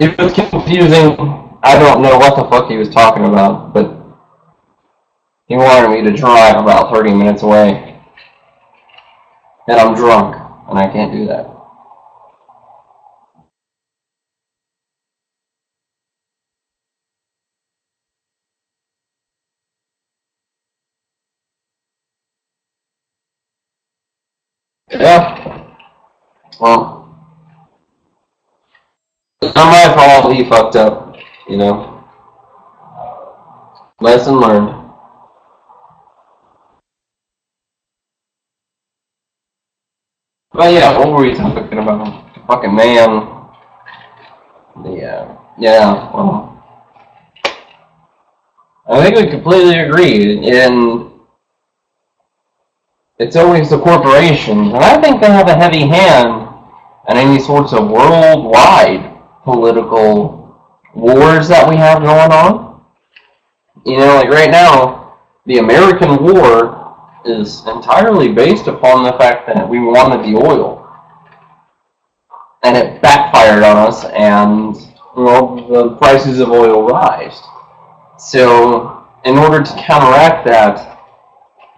It was confusing. I don't know what the fuck he was talking about, but he wanted me to drive about 30 minutes away. And I'm drunk, and I can't do that. Yeah. Well, it's not my fault he fucked up, you know. Lesson learned. But yeah, what were we talking about? The fucking man. Yeah, well, I think we completely agree. And it's always the corporations. And I think they have a heavy hand in any sorts of worldwide political wars that we have going on. You know, like right now, the American war is entirely based upon the fact that we wanted the oil. And it backfired on us, and well, the prices of oil rise. So, in order to counteract that,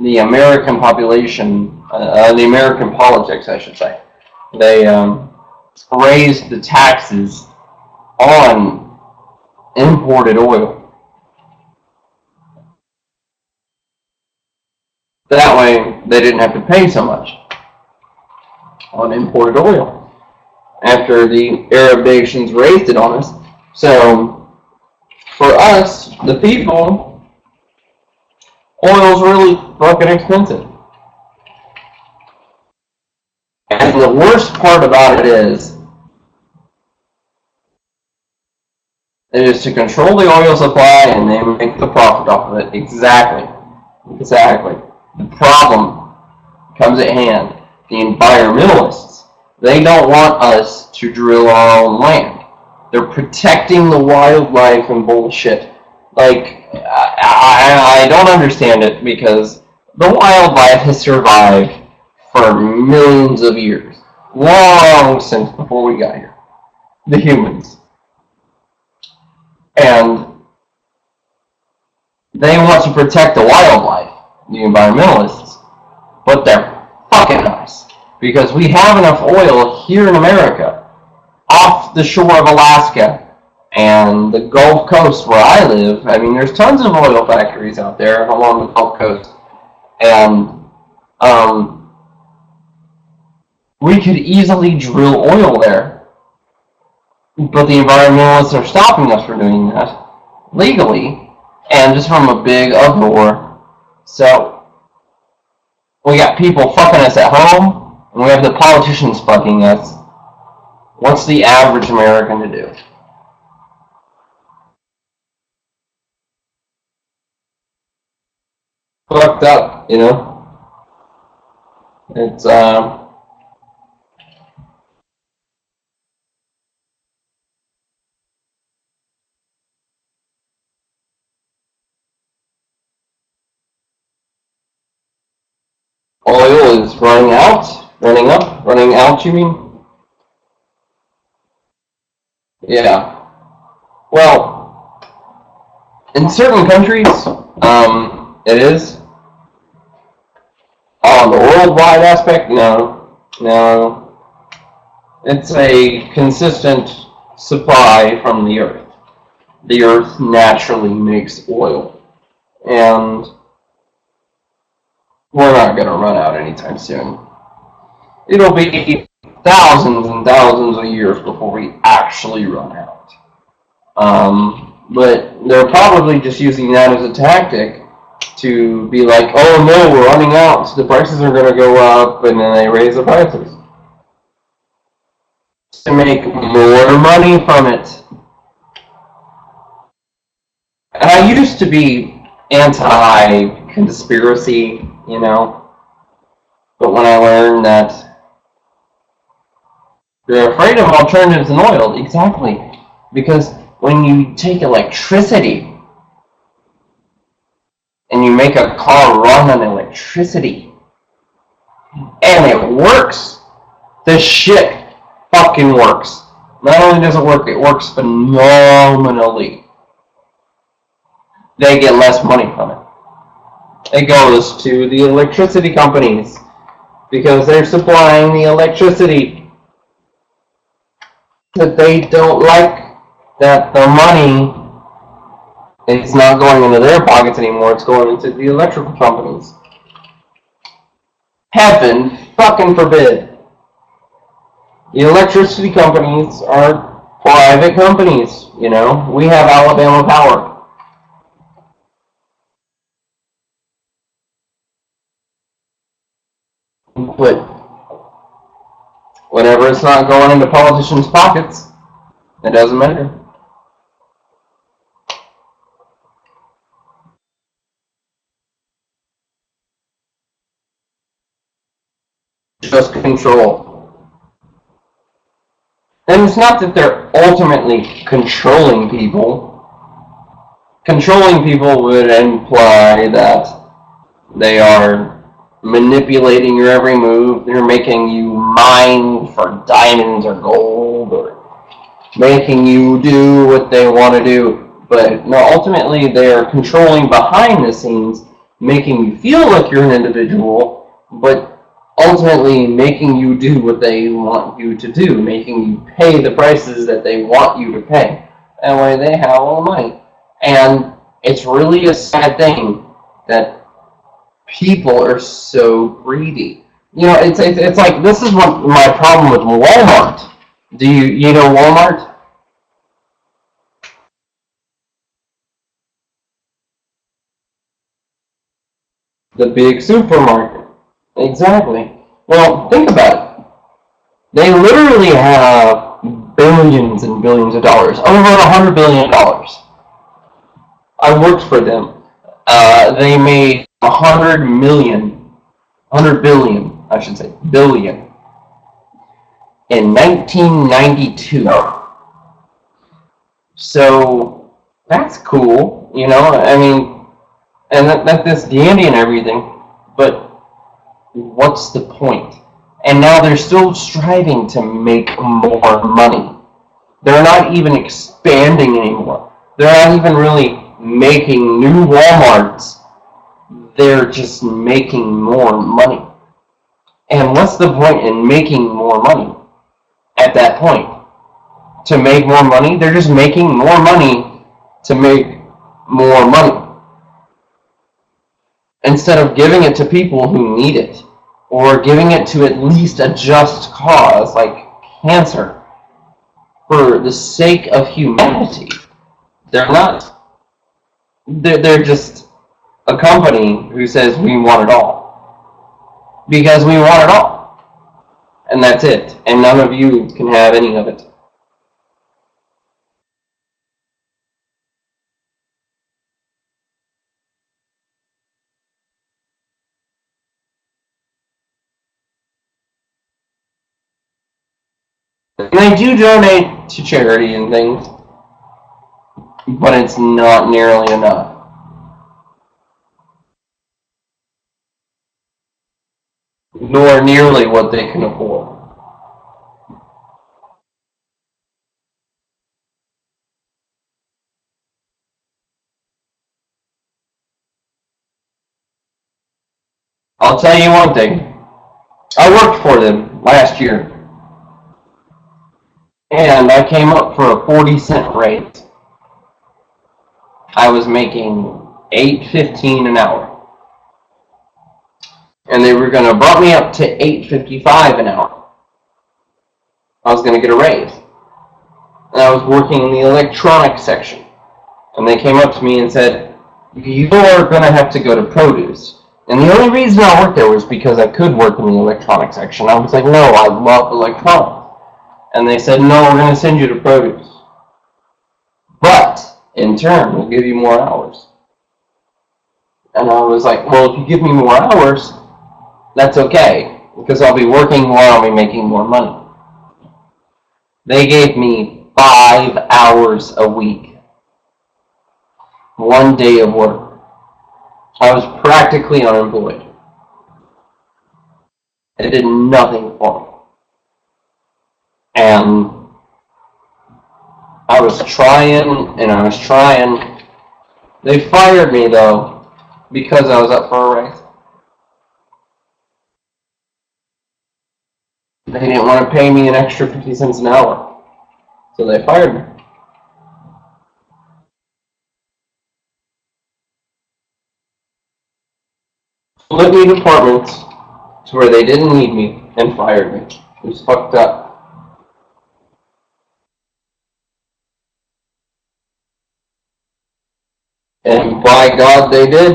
the American population, the American politics, I should say, they raised the taxes on imported oil. That way, they didn't have to pay so much on imported oil after the Arab nations raised it on us. So, for us, the people, oil's really fucking expensive. And the worst part about it is to control the oil supply and then make the profit off of it. Exactly. The problem comes at hand. The environmentalists, they don't want us to drill our own land. They're protecting the wildlife and bullshit. Like, I don't understand it because the wildlife has survived for millions of years. Long since before we got here. The humans. And they want to protect the wildlife, the environmentalists, but they're fucking us. Because we have enough oil here in America, off the shore of Alaska, and the Gulf Coast where I live. I mean, there's tons of oil factories out there along the Gulf Coast. And we could easily drill oil there. But the environmentalists are stopping us from doing that legally, and just from a big uproar. So we got people fucking us at home, and we have the politicians fucking us. What's the average American to do? Fucked up, you know? It's, oil is running out, running up, running out, you mean? Yeah. Well, in certain countries, it is. On the worldwide aspect, no. It's a consistent supply from the earth. The earth naturally makes oil. And we're not going to run out anytime soon. It'll be thousands and thousands of years before we actually run out. But they're probably just using that as a tactic to be like, oh no, we're running out, the prices are going to go up, and then they raise the prices to make more money from it. And I used to be anti-conspiracy, you know, but when I learned that they're afraid of alternatives in oil, exactly, because when you take electricity and you make a car run on electricity, and it works, the shit fucking works. Not only does it work, it works phenomenally. They get less money from it. It goes to the electricity companies because they're supplying the electricity that they don't like, that the money is not going into their pockets anymore, it's going into the electrical companies. Heaven fucking forbid. The electricity companies are private companies, you know. We have Alabama Power. But whenever it's not going into politicians' pockets, it doesn't matter. Just control. And it's not that they're ultimately controlling people. Controlling people would imply that they are manipulating your every move. They're making you mine for diamonds or gold, or making you do what they want to do. But no, ultimately they're controlling behind the scenes, making you feel like you're an individual, but ultimately making you do what they want you to do, making you pay the prices that they want you to pay. That way they have all the money. And it's really a sad thing that people are so greedy. You know, it's like, this is what my problem with Walmart. Do you know Walmart? The big supermarket. Exactly. Well, think about it. They literally have billions and billions of dollars, over $100 billion. I worked for them. They made 100 million, 100 billion, I should say, billion, in 1992. So that's cool, you know. I mean, and that's dandy and everything, but what's the point? And now they're still striving to make more money. They're not even expanding anymore. They're not even really making new Walmarts. They're just making more money. And what's the point in making more money at that point? To make more money? They're just making more money to make more money, instead of giving it to people who need it, or giving it to at least a just cause like cancer, for the sake of humanity. They're not. They're just a company who says we want it all because we want it all, and that's it. And none of you can have any of it. And I do donate to charity and things, but it's not nearly enough. Nor nearly what they can afford. I'll tell you one thing. I worked for them last year, and I came up for a 40-cent raise. I was making $8.15 an hour, and they were going to bump me up to $8.55 an hour. I was going to get a raise, and I was working in the electronics section, and they came up to me and said, "You are going to have to go to produce." And the only reason I worked there was because I could work in the electronics section. I was like, "No, I love electronics." And they said, "No, we're going to send you to produce. But in turn, we'll give you more hours." And I was like, "Well, if you give me more hours, that's okay, because I'll be working more, I'll be making more money." They gave me 5 hours a week, one day of work. I was practically unemployed. It did nothing for me. And I was trying and I was trying. They fired me though because I was up for a raise. They didn't want to pay me an extra 50 cents an hour, so they fired me. Split me departments to where they didn't need me and fired me. It was fucked up. And by God, they did.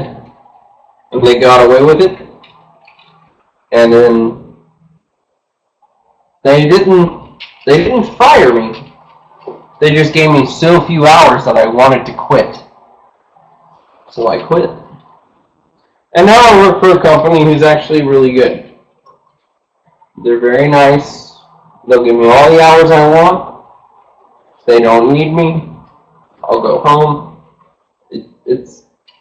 And they got away with it. And then they didn't fire me. They just gave me so few hours that I wanted to quit. So I quit. And now I work for a company who's actually really good. They're very nice. They'll give me all the hours I want. If they don't need me, I'll go home.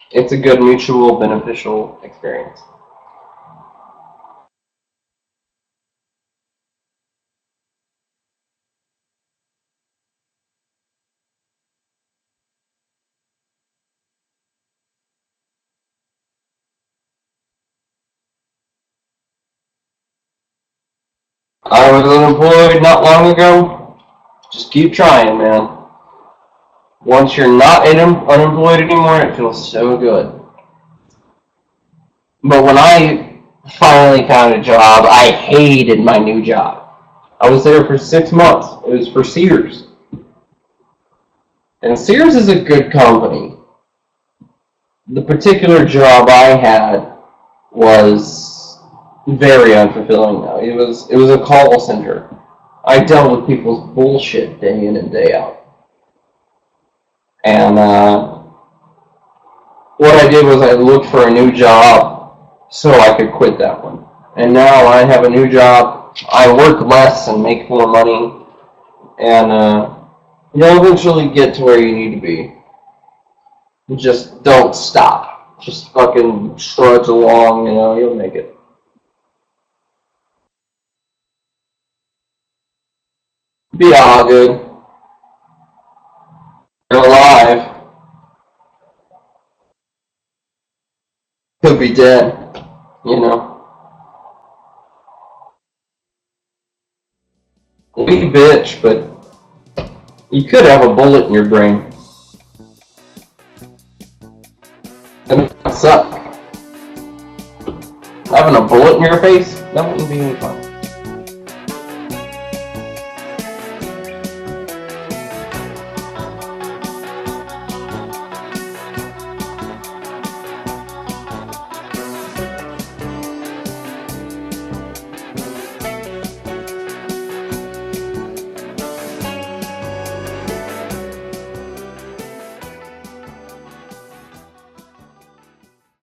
It's a good mutual beneficial experience. I was unemployed not long ago. Just keep trying, man. Once you're not unemployed anymore, it feels so good. But when I finally found a job, I hated my new job. I was there for 6 months. It was for Sears. And Sears is a good company. The particular job I had was very unfulfilling though. It was a call center. I dealt with people's bullshit day in and day out. And what I did was I looked for a new job so I could quit that one. And now I have a new job. I work less and make more money. And you'll eventually get to where you need to be. Just don't stop. Just fucking trudge along, you'll make it. Be all good. You're alive. Could be dead, you know. Be bitch, but you could have a bullet in your brain. And it would suck. Having a bullet in your face, that wouldn't be any fun.